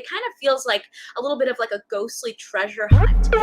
it kind of feels like a little bit of like a ghostly treasure hunt.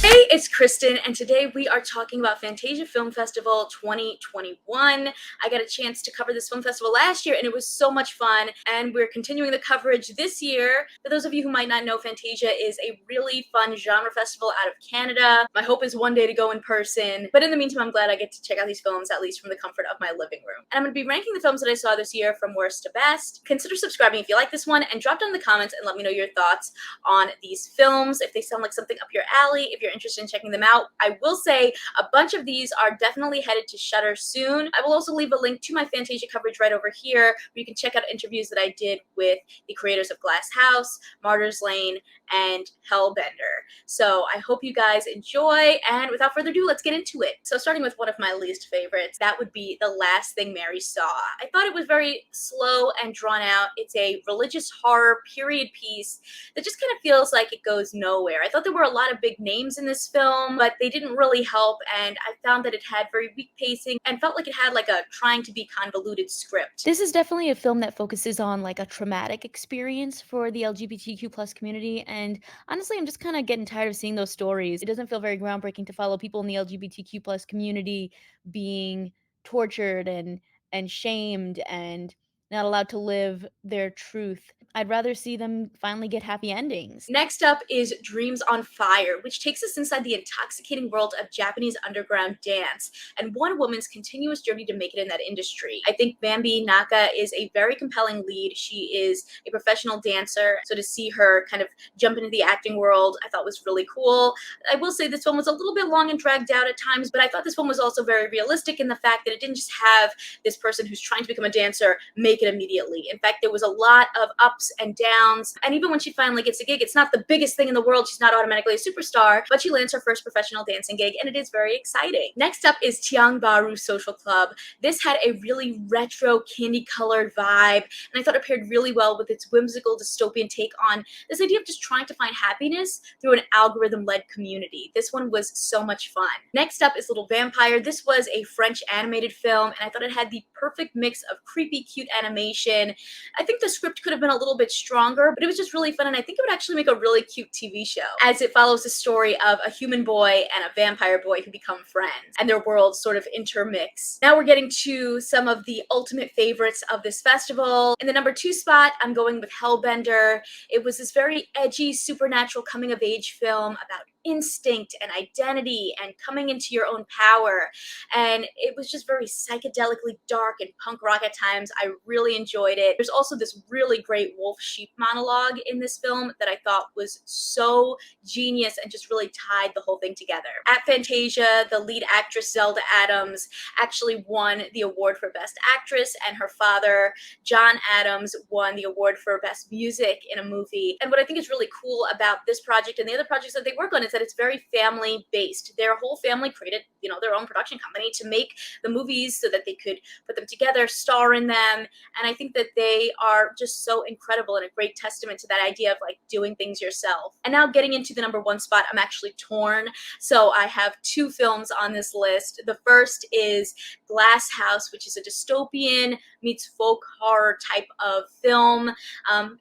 Hey, it's Kristen, and today we are talking about Fantasia Film Festival 2021. I got a chance to cover this film festival last year, and it was so much fun, and we're continuing the coverage this year. For those of you who might not know, Fantasia is a really fun genre festival out of Canada. My hope is one day to go in person, but in the meantime, I'm glad I get to check out these films, at least from the comfort of my living room. And I'm going to be ranking the films that I saw this year from worst to best. Consider subscribing if you like this one, and drop down in the comments and let me know your thoughts on these films, if they sound like something up your alley, if you're interested in checking them out. I will say a bunch of these are definitely headed to Shudder soon. I will also leave a link to my Fantasia coverage right over here where you can check out interviews that I did with the creators of Glasshouse, Martyrs Lane, and Hellbender. So I hope you guys enjoy, and without further ado, let's get into it. So starting with one of my least favorites, that would be The Last Thing Mary Saw. I thought it was very slow and drawn out. It's a religious horror period piece that just kind of feels like it goes nowhere. I thought there were a lot of big names in this film, but they didn't really help, and I found that it had very weak pacing and felt like it had like a trying to be convoluted script. This is definitely a film that focuses on like a traumatic experience for the LGBTQ plus community, and honestly, I'm just kind of getting tired of seeing those stories. It doesn't feel very groundbreaking to follow people in the LGBTQ plus community being tortured and shamed and not allowed to live their truth. I'd rather see them finally get happy endings. Next up is Dreams on Fire, which takes us inside the intoxicating world of Japanese underground dance and one woman's continuous journey to make it in that industry. I think Bambi Naka is a very compelling lead. She is a professional dancer, so to see her kind of jump into the acting world, I thought was really cool. I will say this film was a little bit long and dragged out at times, but I thought this film was also very realistic in the fact that it didn't just have this person who's trying to become a dancer make it immediately. In fact, there was a lot of ups and downs, and even when she finally gets a gig, it's not the biggest thing in the world. She's not automatically a superstar, but she lands her first professional dancing gig, and it is very exciting. Next up is Tiang Baru Social Club. This had a really retro, candy-colored vibe, and I thought it paired really well with its whimsical dystopian take on this idea of just trying to find happiness through an algorithm-led community. This one was so much fun. Next up is Little Vampire. This was a French animated film, and I thought it had the perfect mix of creepy, cute animation. I think the script could have been a little bit stronger, but it was just really fun, and I think it would actually make a really cute TV show, as it follows the story of a human boy and a vampire boy who become friends, and their worlds sort of intermix. Now we're getting to some of the ultimate favorites of this festival. In the number 2 spot, I'm going with Hellbender. It was this very edgy, supernatural coming-of-age film about instinct and identity and coming into your own power, and it was just very psychedelically dark and punk rock at times. I really enjoyed it. There's also this really great wolf-sheep monologue in this film that I thought was so genius and just really tied the whole thing together. At Fantasia, the lead actress Zelda Adams actually won the award for Best Actress, and her father, John Adams, won the award for Best Music in a movie. And what I think is really cool about this project and the other projects that they work on is that it's very family based. Their whole family created, their own production company to make the movies so that they could put them together, star in them, and I think that they are just so incredible and a great testament to that idea of like doing things yourself. And now getting into the number 1 spot, I'm actually torn. So I have 2 films on this list. The first is Glasshouse, which is a dystopian meets folk horror type of film.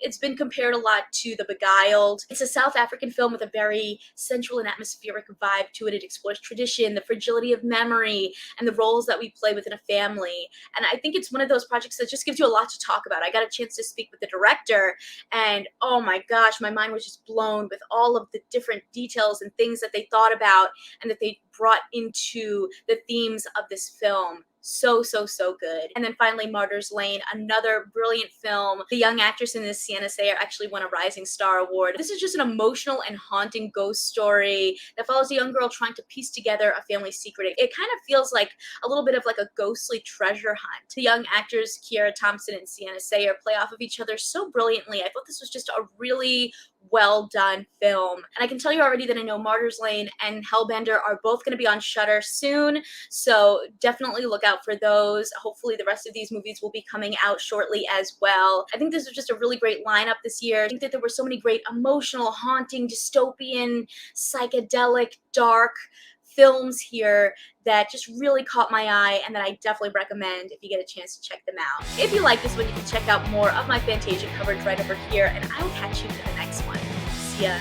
It's been compared a lot to The Beguiled. It's a South African film with a very sensual and atmospheric vibe to it. It explores tradition, the fragility of memory, and the roles that we play within a family. And I think it's one of those projects that just gives you a lot to talk about. I got a chance to speak with the director, and oh my gosh, my mind was just blown with all of the different details and things that they thought about and that they brought into the themes of this film. So good. And then finally, Martyrs Lane, another brilliant film. The young actress in this, Sienna Sayer, actually won a Rising Star Award. This is just an emotional and haunting ghost story that follows a young girl trying to piece together a family secret. It kind of feels like a little bit of like a ghostly treasure hunt. The young actors, Kiera Thompson and Sienna Sayer, play off of each other so brilliantly. I thought this was just a really well done film. And I can tell you already that I know Martyrs Lane and Hellbender are both going to be on Shudder soon, so definitely look out for those. Hopefully the rest of these movies will be coming out shortly as well. I think this was just a really great lineup this year. I think that there were so many great emotional, haunting, dystopian, psychedelic, dark films here that just really caught my eye and that I definitely recommend if you get a chance to check them out. If you like this one, you can check out more of my Fantasia coverage right over here, and I will catch you in the next one. See ya.